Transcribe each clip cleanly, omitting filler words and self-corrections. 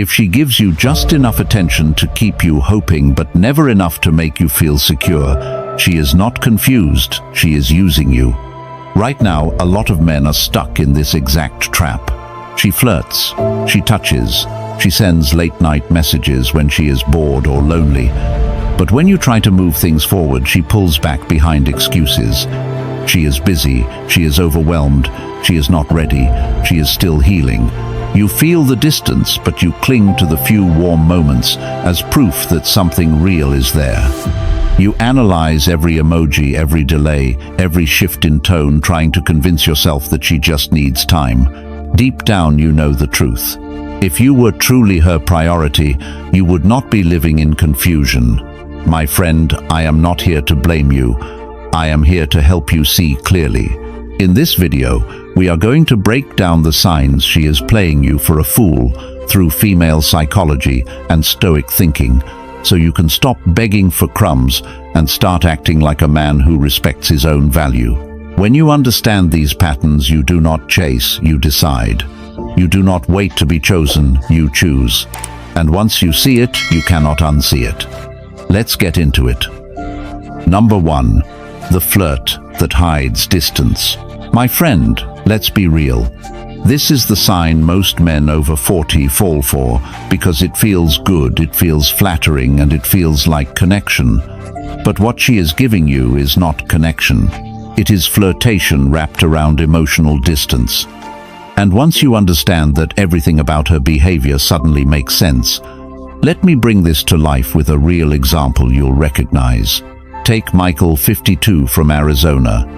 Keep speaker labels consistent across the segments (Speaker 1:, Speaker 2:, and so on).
Speaker 1: If she gives you just enough attention to keep you hoping but never enough to make you feel secure, she is not confused, she is using you. Right now, a lot of men are stuck in this exact trap. She flirts, she touches, she sends late-night messages when she is bored or lonely. But when you try to move things forward, she pulls back behind excuses. She is busy, she is overwhelmed, she is not ready, she is still healing. You feel the distance, but you cling to the few warm moments as proof that something real is there. You analyze every emoji, every delay, every shift in tone, trying to convince yourself that she just needs time. Deep down, you know the truth. If you were truly her priority, you would not be living in confusion. My friend, I am not here to blame you. I am here to help you see clearly. In this video, we are going to break down the signs she is playing you for a fool through female psychology and Stoic thinking, so you can stop begging for crumbs and start acting like a man who respects his own value. When you understand these patterns, you do not chase, you decide. You do not wait to be chosen, you choose. And once you see it, you cannot unsee it. Let's get into it. Number 1. The flirt that hides distance. My friend, let's be real. This is the sign most men over 40 fall for because it feels good, it feels flattering, and it feels like connection. But what she is giving you is not connection. It is flirtation wrapped around emotional distance. And once you understand that, everything about her behavior suddenly makes sense. Let me bring this to life with a real example you'll recognize. Take Michael, 52, from Arizona.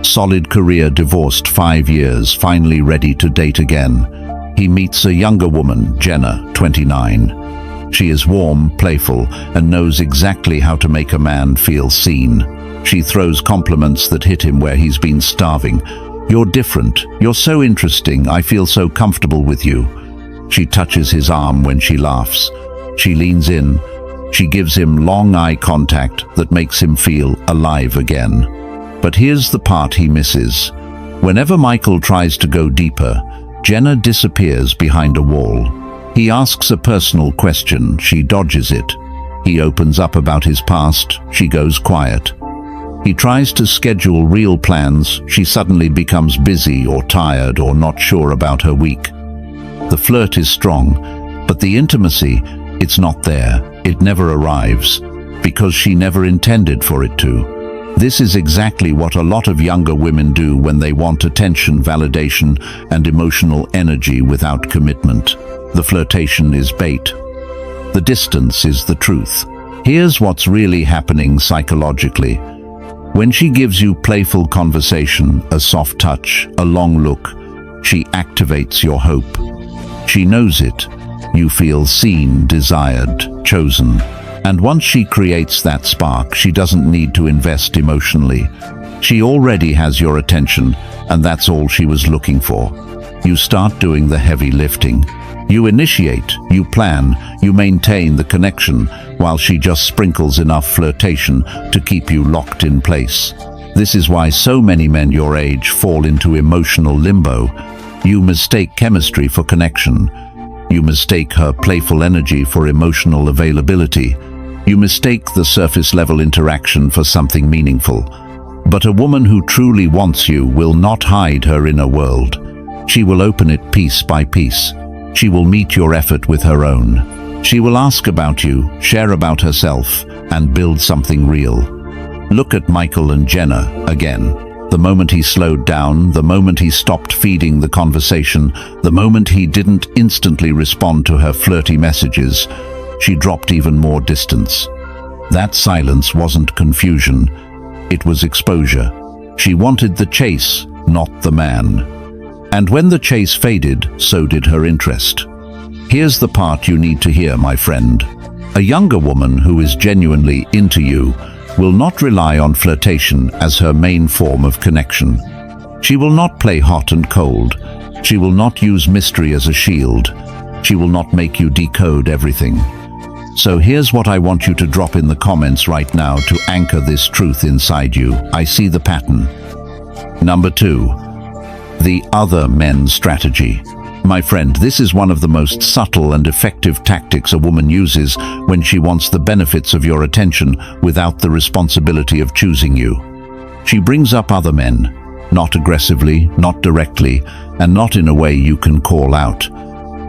Speaker 1: Solid career, divorced 5 years, finally ready to date again. He meets a younger woman, Jenna, 29. She is warm, playful, and knows exactly how to make a man feel seen. She throws compliments that hit him where he's been starving. You're different, you're so interesting, I feel so comfortable with you. She touches his arm when she laughs. She leans in. She gives him long eye contact that makes him feel alive again. But here's the part he misses. Whenever Michael tries to go deeper, Jenna disappears behind a wall. He asks a personal question, she dodges it. He opens up about his past, she goes quiet. He tries to schedule real plans, she suddenly becomes busy or tired or not sure about her week. The flirt is strong, but the intimacy, it's not there. It never arrives, because she never intended for it to. This is exactly what a lot of younger women do when they want attention, validation, and emotional energy without commitment. The flirtation is bait. The distance is the truth. Here's what's really happening psychologically. When she gives you playful conversation, a soft touch, a long look, she activates your hope. She knows it. You feel seen, desired, chosen. And once she creates that spark, she doesn't need to invest emotionally. She already has your attention, and that's all she was looking for. You start doing the heavy lifting. You initiate, you plan, you maintain the connection, while she just sprinkles enough flirtation to keep you locked in place. This is why so many men your age fall into emotional limbo. You mistake chemistry for connection. You mistake her playful energy for emotional availability. You mistake the surface-level interaction for something meaningful. But a woman who truly wants you will not hide her inner world. She will open it piece by piece. She will meet your effort with her own. She will ask about you, share about herself, and build something real. Look at Michael and Jenna again. The moment he slowed down, the moment he stopped feeding the conversation, the moment he didn't instantly respond to her flirty messages, she dropped even more distance. That silence wasn't confusion, it was exposure. She wanted the chase, not the man. And when the chase faded, so did her interest. Here's the part you need to hear, my friend. A younger woman who is genuinely into you will not rely on flirtation as her main form of connection. She will not play hot and cold. She will not use mystery as a shield. She will not make you decode everything. So here's what I want you to drop in the comments right now to anchor this truth inside you. I see the pattern. Number 2. The other men strategy. My friend, this is one of the most subtle and effective tactics a woman uses when she wants the benefits of your attention without the responsibility of choosing you. She brings up other men, not aggressively, not directly, and not in a way you can call out.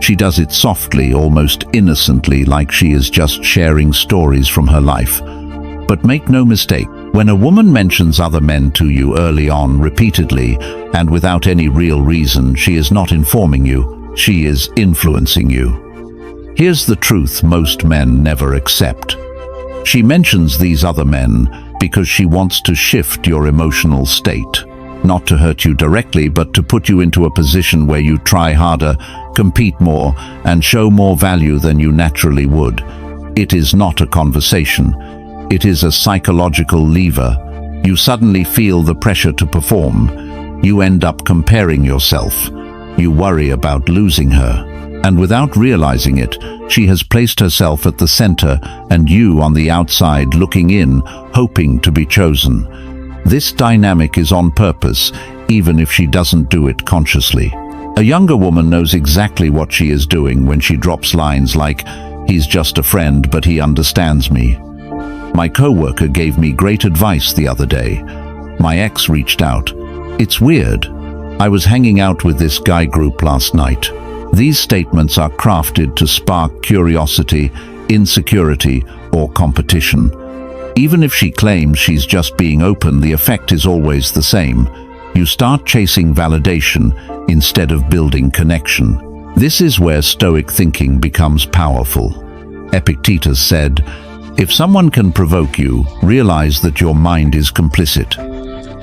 Speaker 1: She does it softly, almost innocently, like she is just sharing stories from her life. But make no mistake, when a woman mentions other men to you early on, repeatedly, and without any real reason, she is not informing you, she is influencing you. Here's the truth most men never accept. She mentions these other men because she wants to shift your emotional state. Not to hurt you directly, but to put you into a position where you try harder, compete more, and show more value than you naturally would. It is not a conversation. It is a psychological lever. You suddenly feel the pressure to perform. You end up comparing yourself. You worry about losing her. And without realizing it, she has placed herself at the center and you on the outside looking in, hoping to be chosen. This dynamic is on purpose, even if she doesn't do it consciously. A younger woman knows exactly what she is doing when she drops lines like, "He's just a friend, but he understands me." My coworker gave me great advice the other day. My ex reached out. It's weird. I was hanging out with this guy group last night. These statements are crafted to spark curiosity, insecurity, or competition. Even if she claims she's just being open, the effect is always the same. You start chasing validation instead of building connection. This is where Stoic thinking becomes powerful. Epictetus said, "If someone can provoke you, realize that your mind is complicit."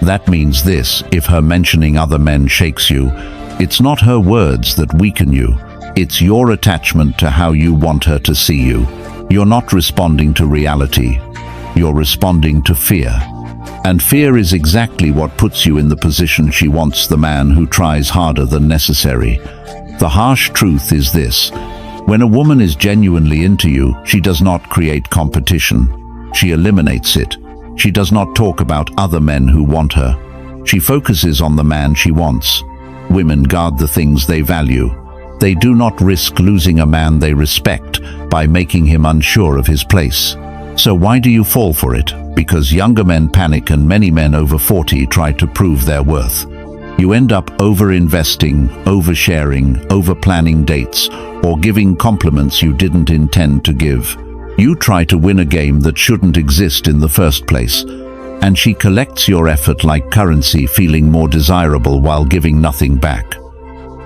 Speaker 1: That means this: if her mentioning other men shakes you, it's not her words that weaken you. It's your attachment to how you want her to see you. You're not responding to reality. You're responding to fear. And fear is exactly what puts you in the position she wants, the man who tries harder than necessary. The harsh truth is this: when a woman is genuinely into you, she does not create competition. She eliminates it. She does not talk about other men who want her. She focuses on the man she wants. Women guard the things they value. They do not risk losing a man they respect by making him unsure of his place. So why do you fall for it? Because younger men panic and many men over 40 try to prove their worth. You end up over-investing, oversharing, over-planning dates, or giving compliments you didn't intend to give. You try to win a game that shouldn't exist in the first place, and she collects your effort like currency, feeling more desirable while giving nothing back.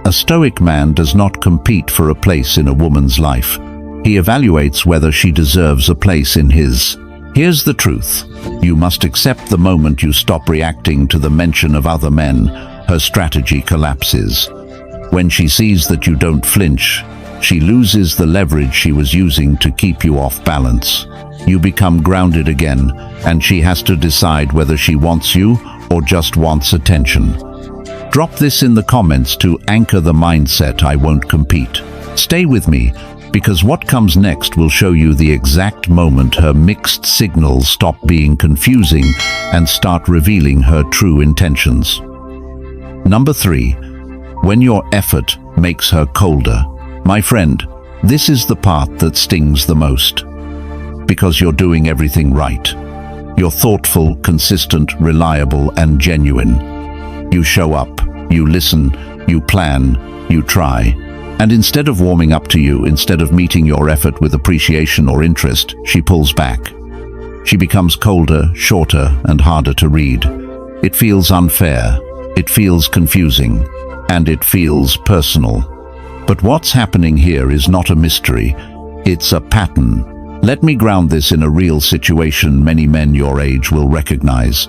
Speaker 1: A Stoic man does not compete for a place in a woman's life. He evaluates whether she deserves a place in his. Here's the truth. You must accept the moment you stop reacting to the mention of other men, her strategy collapses. When she sees that you don't flinch, she loses the leverage she was using to keep you off balance. You become grounded again, and she has to decide whether she wants you or just wants attention. Drop this in the comments to anchor the mindset, "I won't compete." Stay with me, because what comes next will show you the exact moment her mixed signals stop being confusing and start revealing her true intentions. Number 3. When your effort makes her colder. My friend, this is the part that stings the most. Because you're doing everything right. You're thoughtful, consistent, reliable, and genuine. You show up, you listen, you plan, you try. And instead of warming up to you, instead of meeting your effort with appreciation or interest, she pulls back. She becomes colder, shorter, and harder to read. It feels unfair, it feels confusing, and it feels personal. But what's happening here is not a mystery, it's a pattern. Let me ground this in a real situation many men your age will recognize.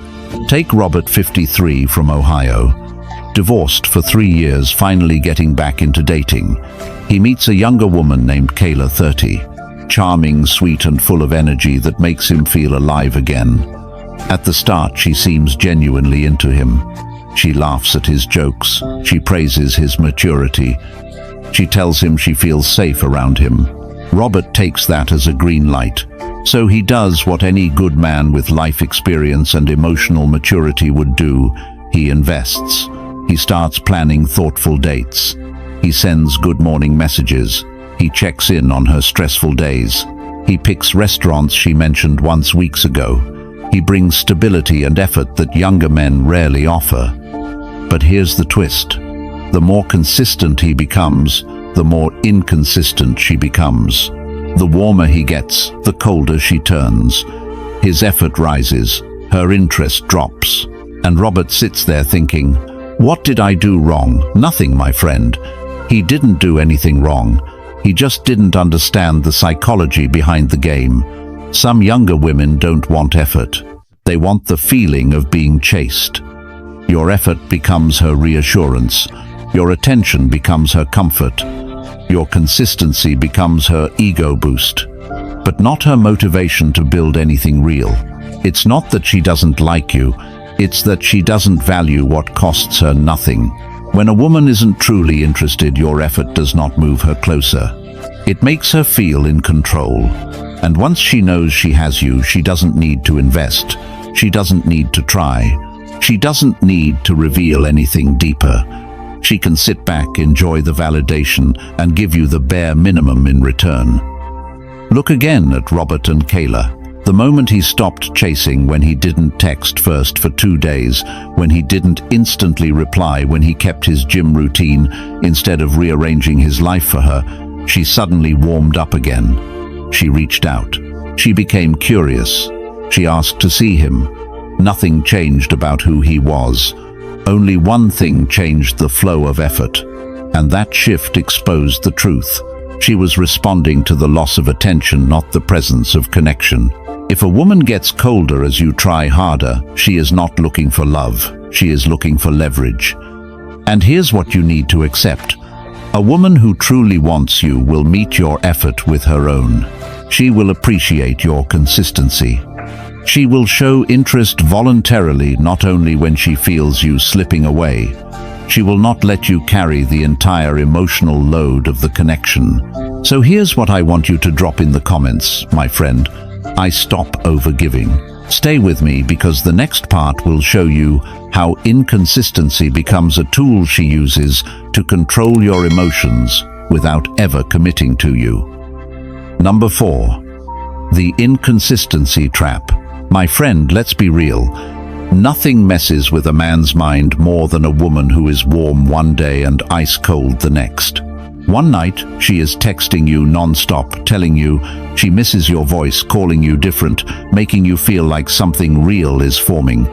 Speaker 1: Take Robert, 53, from Ohio. Divorced for 3 years, finally getting back into dating. He meets a younger woman named Kayla, 30. Charming, sweet, and full of energy that makes him feel alive again. At the start, she seems genuinely into him. She laughs at his jokes. She praises his maturity. She tells him she feels safe around him. Robert takes that as a green light. So he does what any good man with life experience and emotional maturity would do. He invests. He starts planning thoughtful dates. He sends good morning messages. He checks in on her stressful days. He picks restaurants she mentioned once weeks ago. He brings stability and effort that younger men rarely offer. But here's the twist. The more consistent he becomes, the more inconsistent she becomes. The warmer he gets, the colder she turns. His effort rises, her interest drops. And Robert sits there thinking, what did I do wrong? Nothing, my friend. He didn't do anything wrong. He just didn't understand the psychology behind the game. Some younger women don't want effort. They want the feeling of being chased. Your effort becomes her reassurance. Your attention becomes her comfort. Your consistency becomes her ego boost. But not her motivation to build anything real. It's not that she doesn't like you. It's that she doesn't value what costs her nothing. When a woman isn't truly interested, your effort does not move her closer. It makes her feel in control. And once she knows she has you, she doesn't need to invest. She doesn't need to try. She doesn't need to reveal anything deeper. She can sit back, enjoy the validation, and give you the bare minimum in return. Look again at Robert and Kayla. The moment he stopped chasing, when he didn't text first for 2 days, when he didn't instantly reply, when he kept his gym routine instead of rearranging his life for her, she suddenly warmed up again. She reached out. She became curious. She asked to see him. Nothing changed about who he was. Only one thing changed: the flow of effort. And that shift exposed the truth. She was responding to the loss of attention, not the presence of connection. If a woman gets colder as you try harder, she is not looking for love. She is looking for leverage. And here's what you need to accept. A woman who truly wants you will meet your effort with her own. She will appreciate your consistency. She will show interest voluntarily, not only when she feels you slipping away. She will not let you carry the entire emotional load of the connection. So here's what I want you to drop in the comments, my friend. I stop overgiving. Stay with me, because the next part will show you how inconsistency becomes a tool she uses to control your emotions without ever committing to you. Number 4. The inconsistency trap. My friend, let's be real. Nothing messes with a man's mind more than a woman who is warm one day and ice cold the next. One night, she is texting you non-stop, telling you she misses your voice, calling you different, making you feel like something real is forming.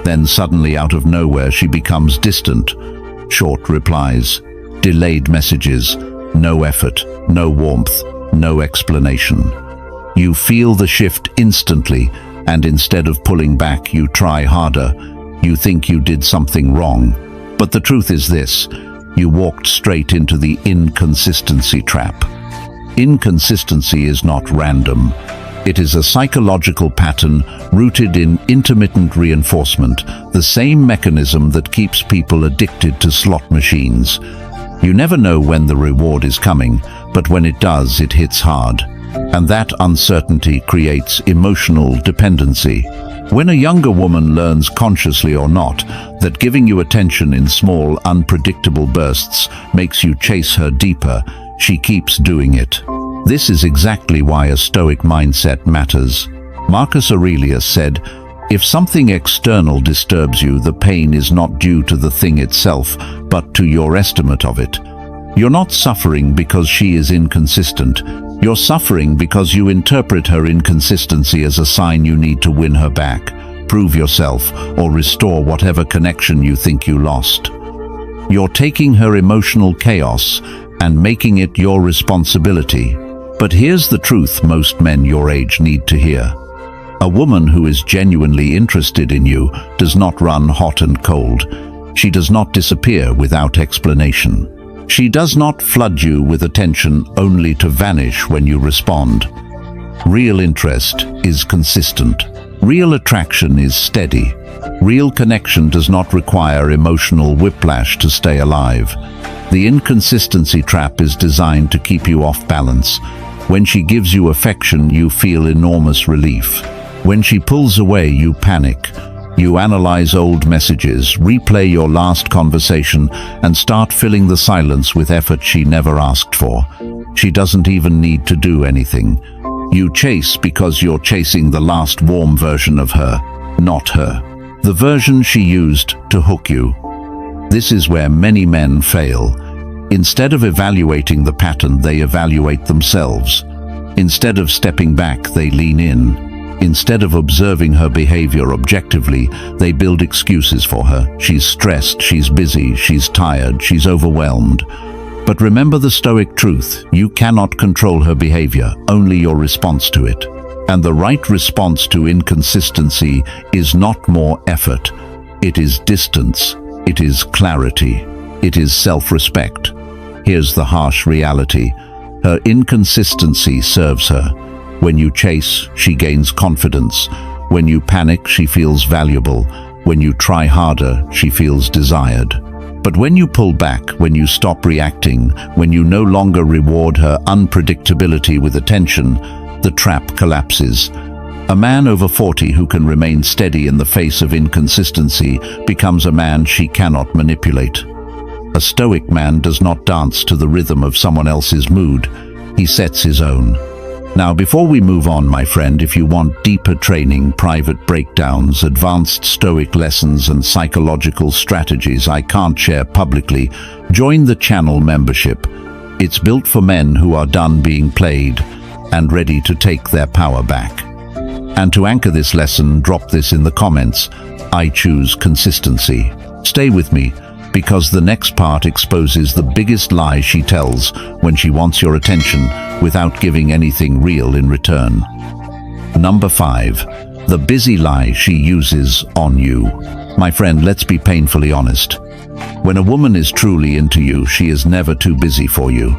Speaker 1: Then suddenly, out of nowhere, she becomes distant. Short replies, delayed messages, no effort, no warmth, no explanation. You feel the shift instantly, and instead of pulling back, you try harder. You think you did something wrong. But the truth is this: you walked straight into the inconsistency trap. Inconsistency is not random. It is a psychological pattern rooted in intermittent reinforcement, the same mechanism that keeps people addicted to slot machines. You never know when the reward is coming, but when it does, it hits hard. And that uncertainty creates emotional dependency. When a younger woman learns, consciously or not, that giving you attention in small, unpredictable bursts makes you chase her deeper, she keeps doing it. This is exactly why a Stoic mindset matters. Marcus Aurelius said, "If something external disturbs you, the pain is not due to the thing itself, but to your estimate of it." You're not suffering because she is inconsistent. You're suffering because you interpret her inconsistency as a sign you need to win her back, prove yourself, or restore whatever connection you think you lost. You're taking her emotional chaos and making it your responsibility. But here's the truth most men your age need to hear. A woman who is genuinely interested in you does not run hot and cold. She does not disappear without explanation. She does not flood you with attention only to vanish when you respond. Real interest is consistent. Real attraction is steady. Real connection does not require emotional whiplash to stay alive. The inconsistency trap is designed to keep you off balance. When she gives you affection, you feel enormous relief. When she pulls away, you panic. You analyze old messages, replay your last conversation, and start filling the silence with effort she never asked for. She doesn't even need to do anything. You chase because you're chasing the last warm version of her, not her. The version she used to hook you. This is where many men fail. Instead of evaluating the pattern, they evaluate themselves. Instead of stepping back, they lean in. Instead of observing her behavior objectively, they build excuses for her. She's stressed, she's busy, she's tired, she's overwhelmed. But remember the Stoic truth: you cannot control her behavior, only your response to it. And the right response to inconsistency is not more effort. It is distance. It is clarity. It is self-respect. Here's the harsh reality. Her inconsistency serves her. When you chase, she gains confidence. When you panic, she feels valuable. When you try harder, she feels desired. But when you pull back, when you stop reacting, when you no longer reward her unpredictability with attention, the trap collapses. A man over 40 who can remain steady in the face of inconsistency becomes a man she cannot manipulate. A Stoic man does not dance to the rhythm of someone else's mood. He sets his own. Now, before we move on, my friend, if you want deeper training, private breakdowns, advanced Stoic lessons, and psychological strategies I can't share publicly, join the channel membership. It's built for men who are done being played and ready to take their power back. And to anchor this lesson, drop this in the comments: I choose consistency. Stay with me, because the next part exposes the biggest lie she tells when she wants your attention without giving anything real in return. Number 5. The busy lie she uses on you. My friend, let's be painfully honest. When a woman is truly into you, she is never too busy for you.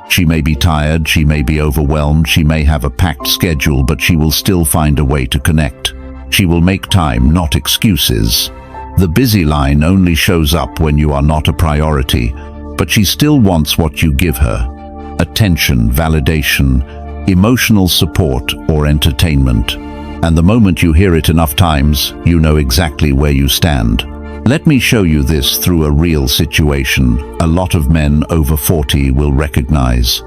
Speaker 1: She may be tired, she may be overwhelmed, she may have a packed schedule, but she will still find a way to connect. She will make time, not excuses. The busy line only shows up when you are not a priority, but she still wants what you give her: attention, validation, emotional support, or entertainment. And the moment you hear it enough times, you know exactly where you stand. Let me show you this through a real situation a lot of men over 40 will recognize.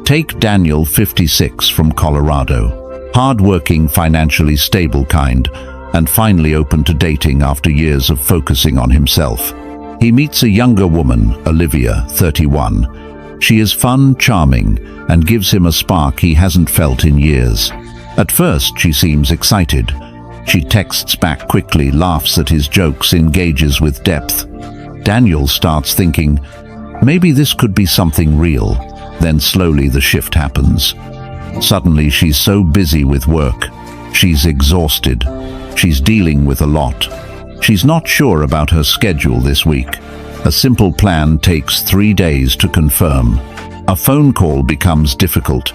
Speaker 1: Take Daniel, 56, from Colorado. Hard-working, financially stable kind, and finally open to dating after years of focusing on himself. He meets a younger woman, Olivia, 31. She is fun, charming, and gives him a spark he hasn't felt in years. At first, she seems excited. She texts back quickly, laughs at his jokes, engages with depth. Daniel starts thinking, maybe this could be something real. Then slowly the shift happens. Suddenly she's so busy with work. She's exhausted. She's dealing with a lot. She's not sure about her schedule this week. A simple plan takes 3 days to confirm. A phone call becomes difficult.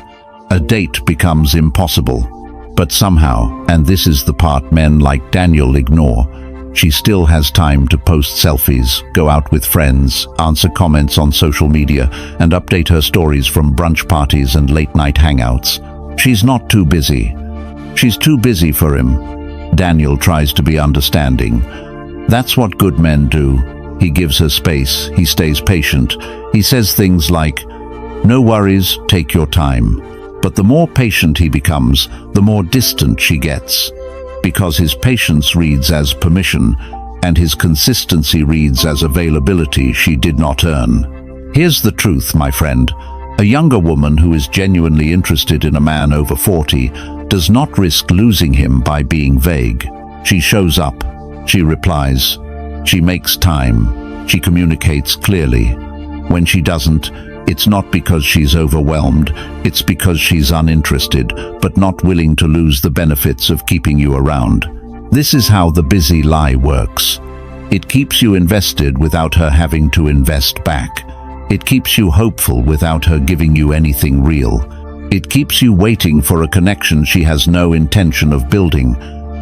Speaker 1: A date becomes impossible. But somehow, and this is the part men like Daniel ignore, she still has time to post selfies, go out with friends, answer comments on social media, and update her stories from brunch parties and late-night hangouts. She's not too busy. She's too busy for him. Daniel tries to be understanding. That's what good men do. He gives her space, he stays patient. He says things like, "No worries, take your time." But the more patient he becomes, the more distant she gets. Because his patience reads as permission, and his consistency reads as availability she did not earn. Here's the truth, my friend. A younger woman who is genuinely interested in a man over 40 does not risk losing him by being vague. She shows up. She replies. She makes time. She communicates clearly. When she doesn't, it's not because she's overwhelmed, it's because she's uninterested, but not willing to lose the benefits of keeping you around. This is how the busy lie works. It keeps you invested without her having to invest back. It keeps you hopeful without her giving you anything real. It keeps you waiting for a connection she has no intention of building,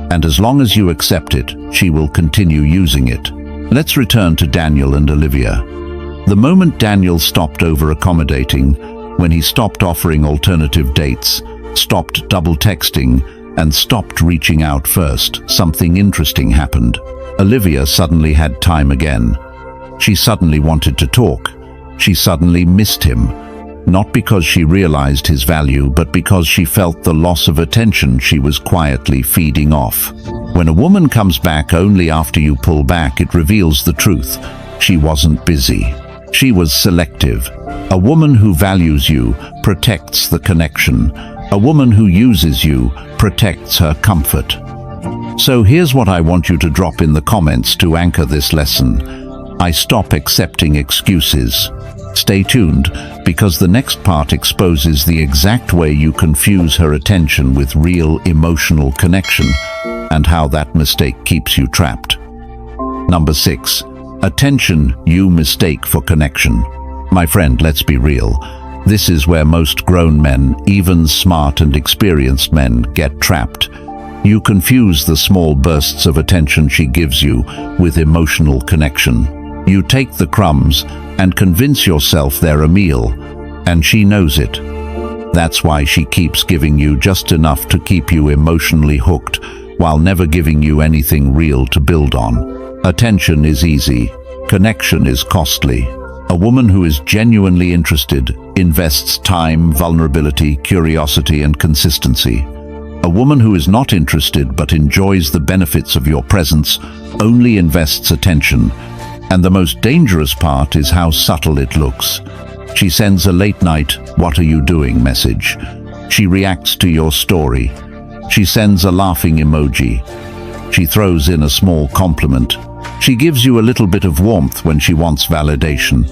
Speaker 1: and as long as you accept it, she will continue using it. Let's return to Daniel and Olivia. The moment Daniel stopped over-accommodating, when he stopped offering alternative dates, stopped double-texting, and stopped reaching out first, something interesting happened. Olivia suddenly had time again. She suddenly wanted to talk. She suddenly missed him. Not because she realized his value, but because she felt the loss of attention she was quietly feeding off. When a woman comes back only after you pull back, it reveals the truth. She wasn't busy. She was selective. A woman who values you protects the connection. A woman who uses you protects her comfort. So here's what I want you to drop in the comments to anchor this lesson. I stop accepting excuses. Stay tuned, because the next part exposes the exact way you confuse her attention with real emotional connection and how that mistake keeps you trapped. Number 6. Attention you mistake for connection. My friend, let's be real. This is where most grown men, even smart and experienced men, get trapped. You confuse the small bursts of attention she gives you with emotional connection. You take the crumbs and convince yourself they're a meal, and she knows it. That's why she keeps giving you just enough to keep you emotionally hooked, while never giving you anything real to build on. Attention is easy. Connection is costly. A woman who is genuinely interested invests time, vulnerability, curiosity, and consistency. A woman who is not interested but enjoys the benefits of your presence only invests attention. And the most dangerous part is how subtle it looks. She sends a late-night, "What are you doing?" message. She reacts to your story. She sends a laughing emoji. She throws in a small compliment. She gives you a little bit of warmth when she wants validation.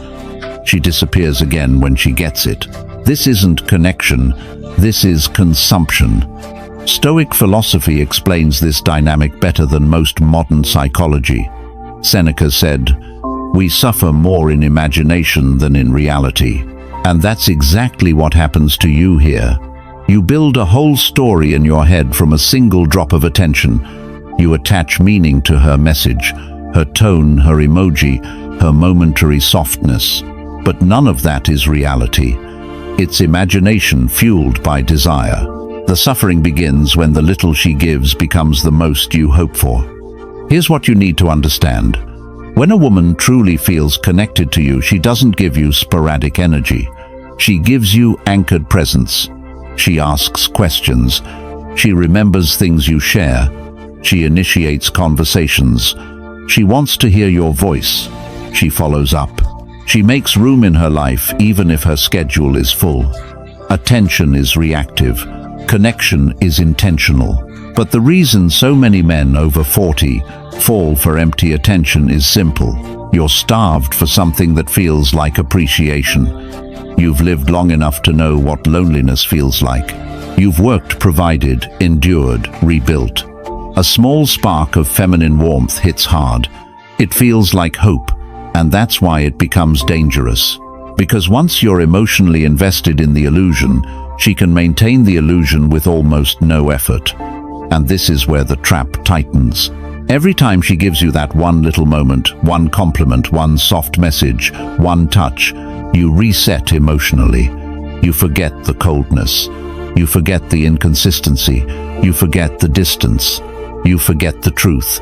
Speaker 1: She disappears again when she gets it. This isn't connection. This is consumption. Stoic philosophy explains this dynamic better than most modern psychology. Seneca said, "We suffer more in imagination than in reality." And that's exactly what happens to you here. You build a whole story in your head from a single drop of attention. You attach meaning to her message, her tone, her emoji, her momentary softness. But none of that is reality. It's imagination fueled by desire. The suffering begins when the little she gives becomes the most you hope for. Here's what you need to understand. When a woman truly feels connected to you, she doesn't give you sporadic energy. She gives you anchored presence. She asks questions. She remembers things you share. She initiates conversations. She wants to hear your voice. She follows up. She makes room in her life even if her schedule is full. Attention is reactive. Connection is intentional. But the reason so many men over 40 fall for empty attention is simple. You're starved for something that feels like appreciation. You've lived long enough to know what loneliness feels like. You've worked, provided, endured, rebuilt. A small spark of feminine warmth hits hard. It feels like hope, and that's why it becomes dangerous. Because once you're emotionally invested in the illusion, she can maintain the illusion with almost no effort. And this is where the trap tightens. Every time she gives you that one little moment, one compliment, one soft message, one touch, you reset emotionally. You forget the coldness. You forget the inconsistency. You forget the distance. You forget the truth.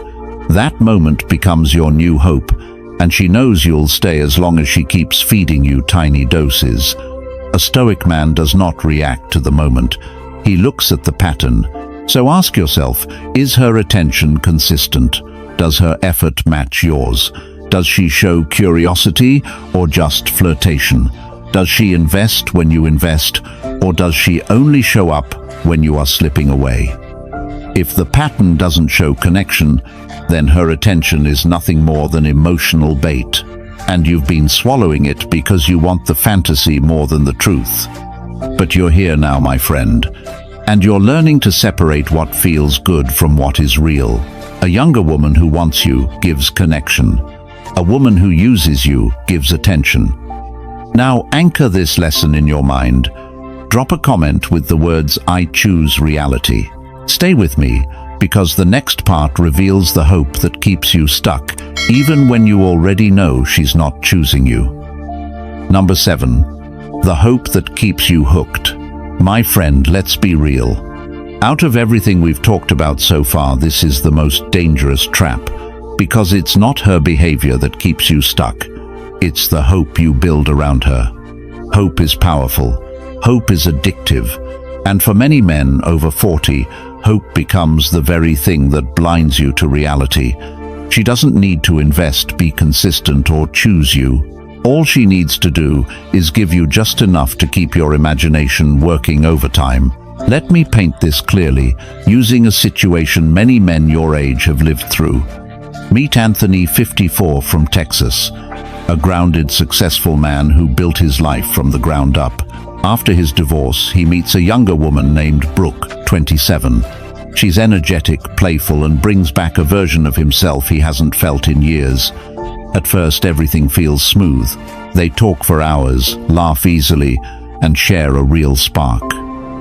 Speaker 1: That moment becomes your new hope, and she knows you'll stay as long as she keeps feeding you tiny doses. A Stoic man does not react to the moment. He looks at the pattern. So ask yourself, is her attention consistent? Does her effort match yours? Does she show curiosity or just flirtation? Does she invest when you invest, or does she only show up when you are slipping away? If the pattern doesn't show connection, then her attention is nothing more than emotional bait, and you've been swallowing it because you want the fantasy more than the truth. But you're here now, my friend, and you're learning to separate what feels good from what is real. A younger woman who wants you gives connection. A woman who uses you gives attention. Now anchor this lesson in your mind. Drop a comment with the words, "I choose reality." Stay with me, because the next part reveals the hope that keeps you stuck, even when you already know she's not choosing you. Number 7. The hope that keeps you hooked. My friend, let's be real. Out of everything we've talked about so far, this is the most dangerous trap, because it's not her behavior that keeps you stuck. It's the hope you build around her. Hope is powerful. Hope is addictive. And for many men over 40, hope becomes the very thing that blinds you to reality. She doesn't need to invest, be consistent, or choose you. All she needs to do is give you just enough to keep your imagination working overtime. Let me paint this clearly, using a situation many men your age have lived through. Meet Anthony, 54, from Texas, a grounded, successful man who built his life from the ground up. After his divorce, he meets a younger woman named Brooke, 27. She's energetic, playful, and brings back a version of himself he hasn't felt in years. At first, everything feels smooth. They talk for hours, laugh easily, and share a real spark.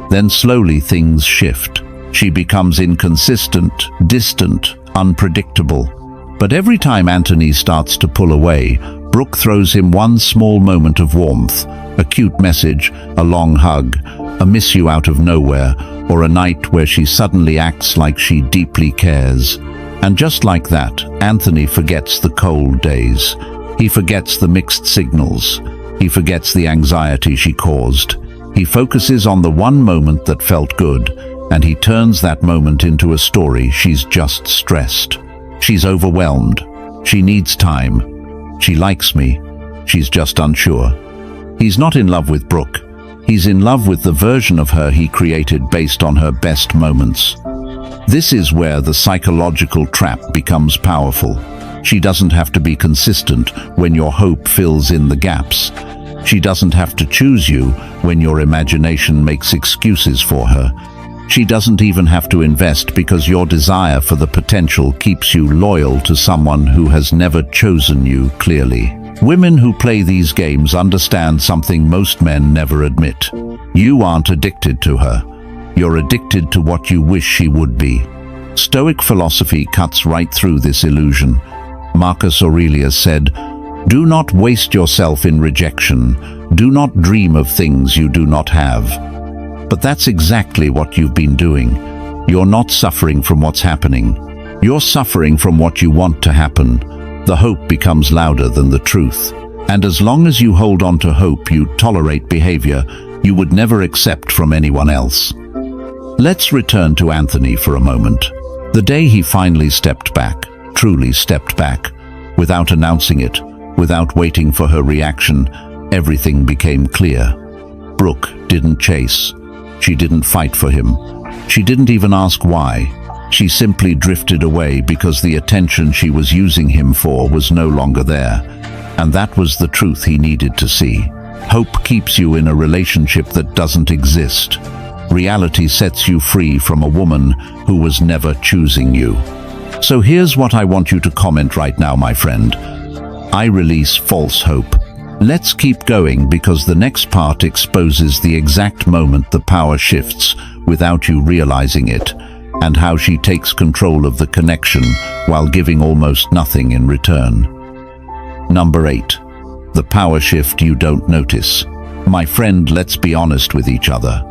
Speaker 1: Then slowly things shift. She becomes inconsistent, distant, unpredictable. But every time Anthony starts to pull away, Brooke throws him one small moment of warmth, a cute message, a long hug, a miss you out of nowhere, or a night where she suddenly acts like she deeply cares. And just like that, Anthony forgets the cold days. He forgets the mixed signals. He forgets the anxiety she caused. He focuses on the one moment that felt good, and he turns that moment into a story. She's just stressed. She's overwhelmed. She needs time. She likes me. She's just unsure. He's not in love with Brooke. He's in love with the version of her he created based on her best moments. This is where the psychological trap becomes powerful. She doesn't have to be consistent when your hope fills in the gaps. She doesn't have to choose you when your imagination makes excuses for her. She doesn't even have to invest because your desire for the potential keeps you loyal to someone who has never chosen you clearly. Women who play these games understand something most men never admit. You aren't addicted to her. You're addicted to what you wish she would be. Stoic philosophy cuts right through this illusion. Marcus Aurelius said, "Do not waste yourself in rejection. Do not dream of things you do not have." But that's exactly what you've been doing. You're not suffering from what's happening. You're suffering from what you want to happen. The hope becomes louder than the truth. And as long as you hold on to hope, you tolerate behavior you would never accept from anyone else. Let's return to Anthony for a moment. The day he finally stepped back, truly stepped back, without announcing it, without waiting for her reaction, everything became clear. Brooke didn't chase. She didn't fight for him. She didn't even ask why. She simply drifted away because the attention she was using him for was no longer there. And that was the truth he needed to see. Hope keeps you in a relationship that doesn't exist. Reality sets you free from a woman who was never choosing you. So here's what I want you to comment right now, my friend. I release false hope. Let's keep going because the next part exposes the exact moment the power shifts without you realizing it, and how she takes control of the connection while giving almost nothing in return. Number 8. The power shift you don't notice. My friend, let's be honest with each other.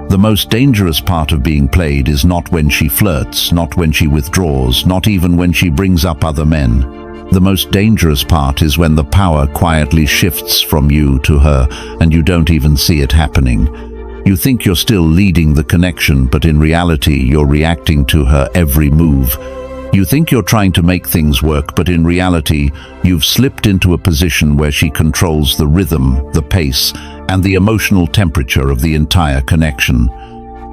Speaker 1: The most dangerous part of being played is not when she flirts, not when she withdraws, not even when she brings up other men. The most dangerous part is when the power quietly shifts from you to her and you don't even see it happening. You think you're still leading the connection, but in reality you're reacting to her every move. You think you're trying to make things work, but in reality you've slipped into a position where she controls the rhythm, the pace, and the emotional temperature of the entire connection.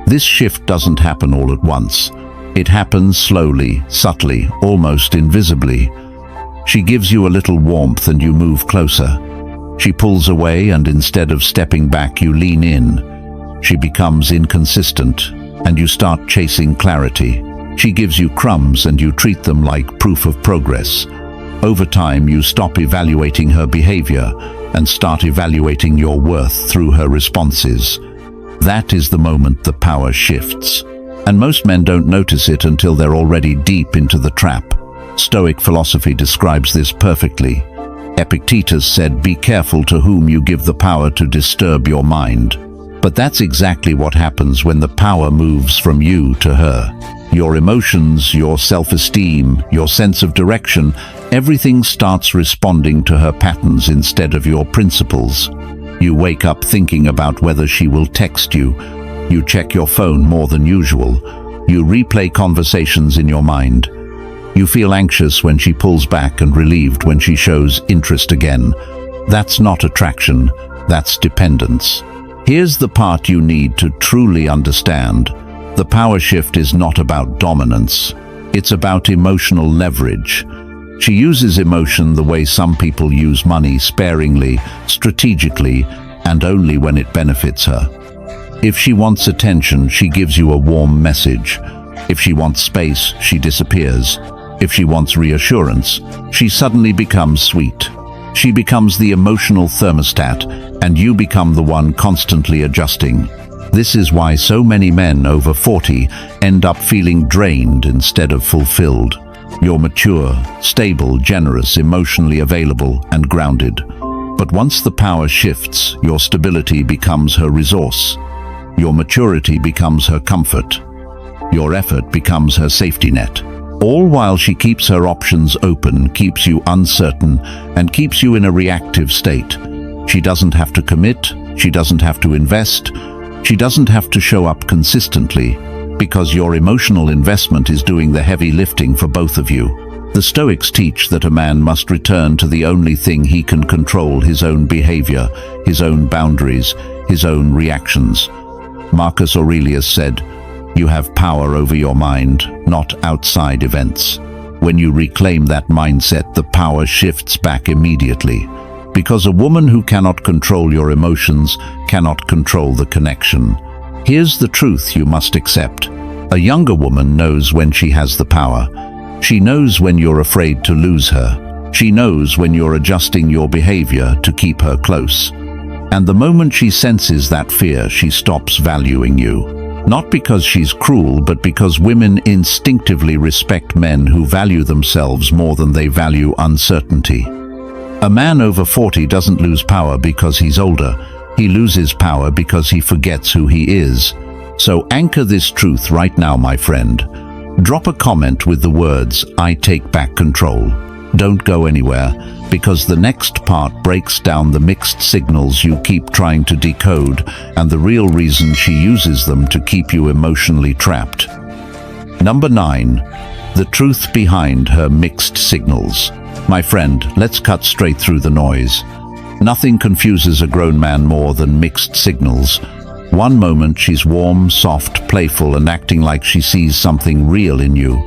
Speaker 1: This shift doesn't happen all at once. It happens slowly, subtly, almost invisibly. She gives you a little warmth and you move closer. She pulls away and instead of stepping back, you lean in. She becomes inconsistent and you start chasing clarity. She gives you crumbs and you treat them like proof of progress. Over time, you stop evaluating her behavior and start evaluating your worth through her responses. That is the moment the power shifts. And most men don't notice it until they're already deep into the trap. Stoic philosophy describes this perfectly. Epictetus said, "Be careful to whom you give the power to disturb your mind." But that's exactly what happens when the power moves from you to her. Your emotions, your self-esteem, your sense of direction, everything starts responding to her patterns instead of your principles. You wake up thinking about whether she will text you. You check your phone more than usual. You replay conversations in your mind. You feel anxious when she pulls back and relieved when she shows interest again. That's not attraction, that's dependence. Here's the part you need to truly understand. The power shift is not about dominance. It's about emotional leverage. She uses emotion the way some people use money, sparingly, strategically, and only when it benefits her. If she wants attention, she gives you a warm message. If she wants space, she disappears. If she wants reassurance, she suddenly becomes sweet. She becomes the emotional thermostat, and you become the one constantly adjusting. This is why so many men over 40 end up feeling drained instead of fulfilled. You're mature, stable, generous, emotionally available, and grounded. But once the power shifts, your stability becomes her resource. Your maturity becomes her comfort. Your effort becomes her safety net. All while she keeps her options open, keeps you uncertain, and keeps you in a reactive state. She doesn't have to commit, she doesn't have to invest, she doesn't have to show up consistently, because your emotional investment is doing the heavy lifting for both of you. The Stoics teach that a man must return to the only thing he can control: his own behavior, his own boundaries, his own reactions. Marcus Aurelius said, "You have power over your mind, not outside events." When you reclaim that mindset, the power shifts back immediately. Because a woman who cannot control your emotions cannot control the connection. Here's the truth you must accept. A younger woman knows when she has the power. She knows when you're afraid to lose her. She knows when you're adjusting your behavior to keep her close. And the moment she senses that fear, she stops valuing you. Not because she's cruel, but because women instinctively respect men who value themselves more than they value uncertainty. A man over 40 doesn't lose power because he's older. He loses power because he forgets who he is. So anchor this truth right now, my friend. Drop a comment with the words, "I take back control." Don't go anywhere, because the next part breaks down the mixed signals you keep trying to decode and the real reason she uses them to keep you emotionally trapped. Number 9. The truth behind her mixed signals. My friend, let's cut straight through the noise. Nothing confuses a grown man more than mixed signals. One moment she's warm, soft, playful, and acting like she sees something real in you.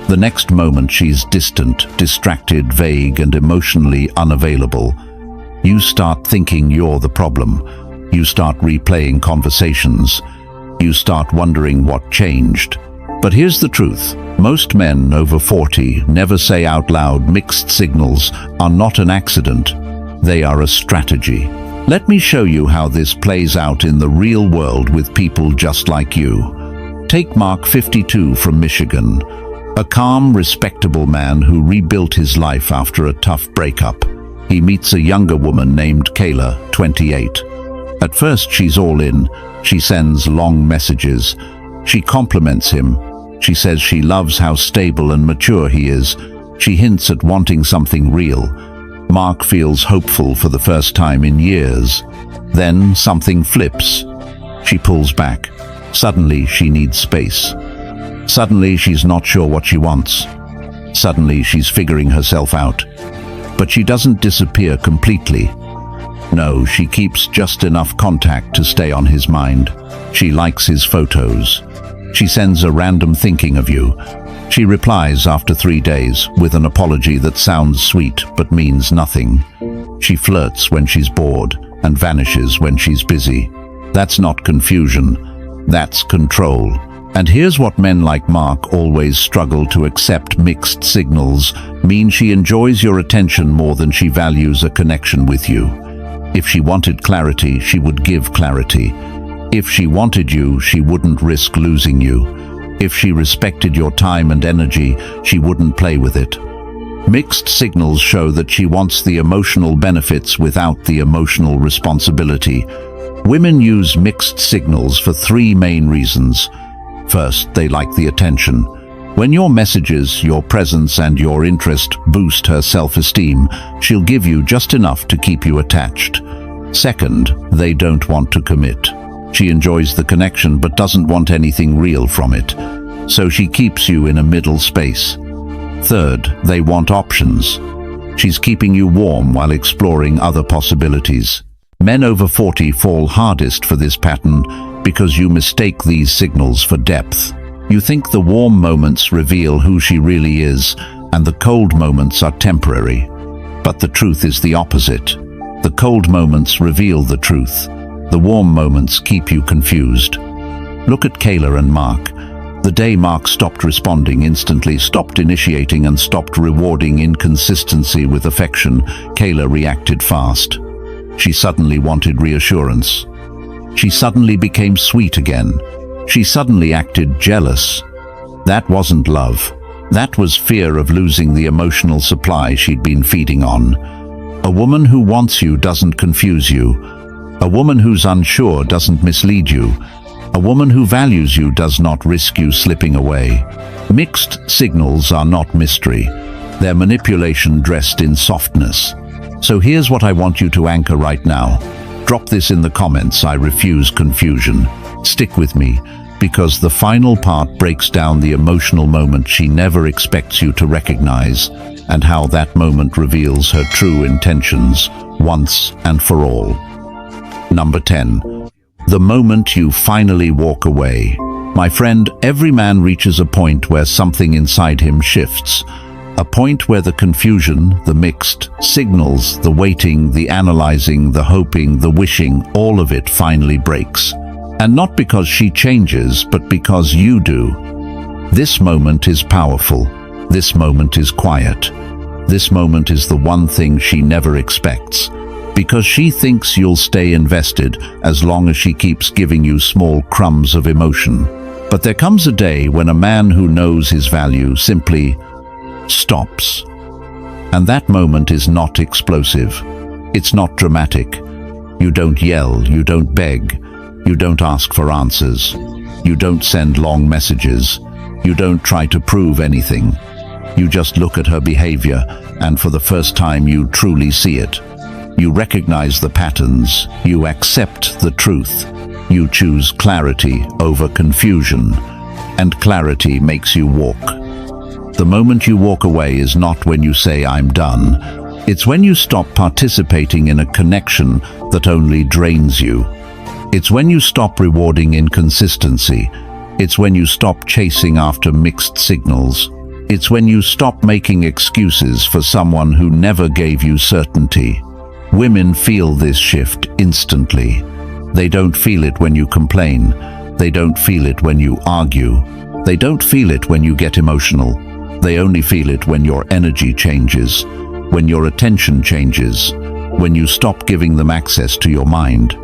Speaker 1: The next moment she's distant, distracted, vague, and emotionally unavailable. You start thinking you're the problem. You start replaying conversations. You start wondering what changed. But here's the truth. Most men over 40 never say out loud mixed signals are not an accident. They are a strategy. Let me show you how this plays out in the real world with people just like you. Take Mark, 52, from Michigan. A calm, respectable man who rebuilt his life after a tough breakup. He meets a younger woman named Kayla, 28. At first she's all in. She sends long messages. She compliments him. She says she loves how stable and mature he is. She hints at wanting something real. Mark feels hopeful for the first time in years. Then something flips. She pulls back. Suddenly she needs space. Suddenly she's not sure what she wants. Suddenly she's figuring herself out. But she doesn't disappear completely. No, she keeps just enough contact to stay on his mind. She likes his photos. She sends a random thinking of you. She replies after 3 days with an apology that sounds sweet but means nothing. She flirts when she's bored and vanishes when she's busy. That's not confusion. That's control. And here's what men like Mark always struggle to accept: mixed signals mean she enjoys your attention more than she values a connection with you. If she wanted clarity, she would give clarity. If she wanted you, she wouldn't risk losing you. If she respected your time and energy, she wouldn't play with it. Mixed signals show that she wants the emotional benefits without the emotional responsibility. Women use mixed signals for three main reasons. First, they like the attention. When your messages, your presence, and your interest boost her self-esteem, she'll give you just enough to keep you attached. Second, they don't want to commit. She enjoys the connection but doesn't want anything real from it, so she keeps you in a middle space. Third, they want options. She's keeping you warm while exploring other possibilities. Men over 40 fall hardest for this pattern because you mistake these signals for depth. You think the warm moments reveal who she really is, and the cold moments are temporary. But the truth is the opposite. The cold moments reveal the truth. The warm moments keep you confused. Look at Kayla and Mark. The day Mark stopped responding instantly, stopped initiating, and stopped rewarding inconsistency with affection, Kayla reacted fast. She suddenly wanted reassurance. She suddenly became sweet again. She suddenly acted jealous. That wasn't love. That was fear of losing the emotional supply she'd been feeding on. A woman who wants you doesn't confuse you. A woman who's unsure doesn't mislead you. A woman who values you does not risk you slipping away. Mixed signals are not mystery. They're manipulation dressed in softness. So here's what I want you to anchor right now. Drop this in the comments. I refuse confusion. Stick with me, because the final part breaks down the emotional moment she never expects you to recognize, and how that moment reveals her true intentions once and for all. Number 10. The moment you finally walk away. My friend, every man reaches a point where something inside him shifts. A point where the confusion, the mixed signals, the waiting, the analyzing, the hoping, the wishing, all of it finally breaks. And not because she changes, but because you do. This moment is powerful. This moment is quiet. This moment is the one thing she never expects. Because she thinks you'll stay invested as long as she keeps giving you small crumbs of emotion. But there comes a day when a man who knows his value simply stops. And that moment is not explosive. It's not dramatic. You don't yell, you don't beg, you don't ask for answers. You don't send long messages. You don't try to prove anything. You just look at her behavior, and for the first time you truly see it. You recognize the patterns. You accept the truth. You choose clarity over confusion, and clarity makes you walk. The moment you walk away is not when you say, "I'm done." It's when you stop participating in a connection that only drains you. It's when you stop rewarding inconsistency. It's when you stop chasing after mixed signals. It's when you stop making excuses for someone who never gave you certainty. Women feel this shift instantly. They don't feel it when you complain. They don't feel it when you argue. They don't feel it when you get emotional. They only feel it when your energy changes, when your attention changes, when you stop giving them access to your mind.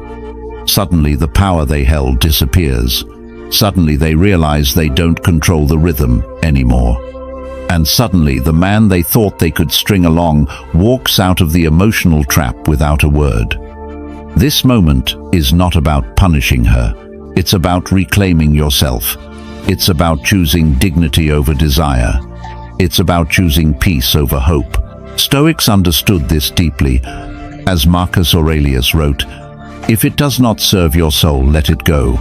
Speaker 1: Suddenly the power they held disappears. Suddenly they realize they don't control the rhythm anymore. And suddenly the man they thought they could string along walks out of the emotional trap without a word. This moment is not about punishing her. It's about reclaiming yourself. It's about choosing dignity over desire. It's about choosing peace over hope. Stoics understood this deeply. As Marcus Aurelius wrote, "If it does not serve your soul, let it go."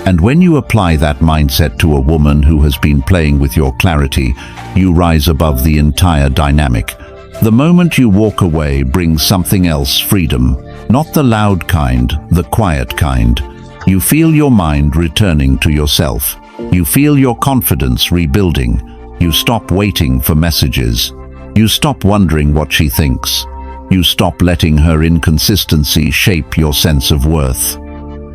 Speaker 1: And when you apply that mindset to a woman who has been playing with your clarity, you rise above the entire dynamic. The moment you walk away brings something else: freedom. Not the loud kind, the quiet kind. You feel your mind returning to yourself. You feel your confidence rebuilding. You stop waiting for messages. You stop wondering what she thinks. You stop letting her inconsistency shape your sense of worth.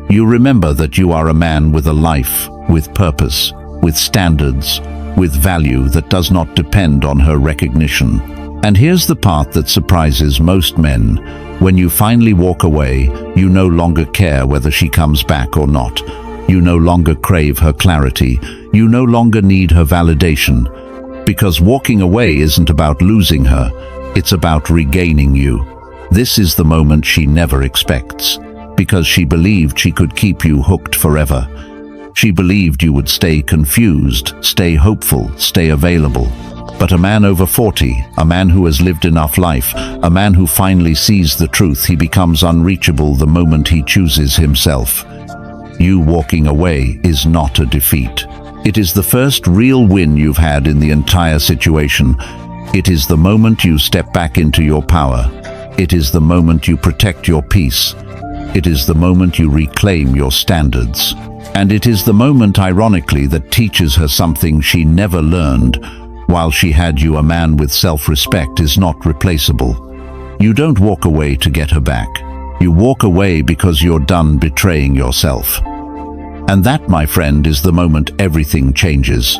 Speaker 1: You remember that you are a man with a life, with purpose, with standards, with value that does not depend on her recognition. And here's the part that surprises most men. When you finally walk away, you no longer care whether she comes back or not. You no longer crave her clarity. You no longer need her validation. Because walking away isn't about losing her. It's about regaining you. This is the moment she never expects. because she believed she could keep you hooked forever. She believed you would stay confused, stay hopeful, stay available. But a man over 40, a man who has lived enough life, a man who finally sees the truth, he becomes unreachable the moment he chooses himself. You walking away is not a defeat. It is the first real win you've had in the entire situation. It is the moment you step back into your power. It is the moment you protect your peace. It is the moment you reclaim your standards. And it is the moment, ironically, that teaches her something she never learned. While she had you, a man with self-respect is not replaceable. You don't walk away to get her back. You walk away because you're done betraying yourself. And that, my friend, is the moment everything changes.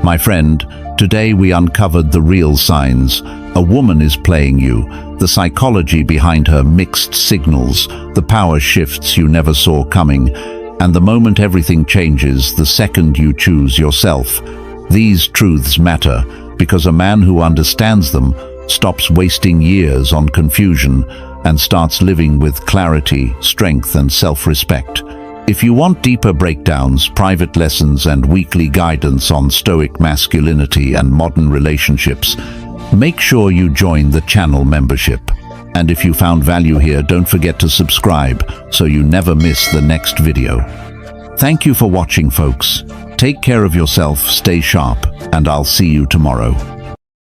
Speaker 1: My friend, today we uncovered the real signs. A woman is playing you, the psychology behind her mixed signals, the power shifts you never saw coming, and the moment everything changes, the second you choose yourself. These truths matter because a man who understands them stops wasting years on confusion and starts living with clarity, strength, and self-respect. If you want deeper breakdowns, private lessons, and weekly guidance on Stoic masculinity and modern relationships, make sure you join the channel membership. And if you found value here, don't forget to subscribe so you never miss the next video. Thank you for watching, folks. Take care of yourself, stay sharp, and I'll see you tomorrow.